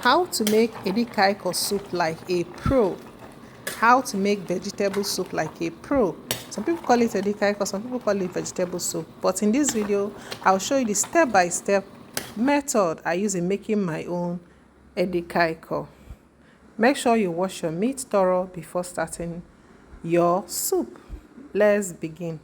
How to make edikaikong soup like a pro. How to make vegetable soup like a pro. Some people call it edikaikong, some people call it vegetable soup. But in this video, I'll show you the step-by-step method I use in making my own edikaikong. Make sure you wash your meat thorough before starting your soup. Let's begin.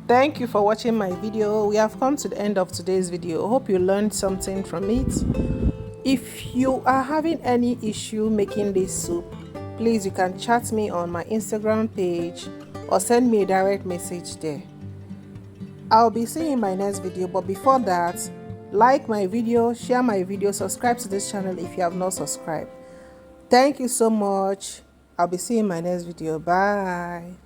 Thank you for watching my video. We have come to the end of today's video. Hope you learned something from it. If you are having any issue making this soup, please you can chat me on my Instagram page or send me a direct message there. I'll be seeing you in my next video, but before that, like my video, share my video, subscribe to this channel if you have not subscribed. Thank you so much. I'll be seeing you in my next video. Bye.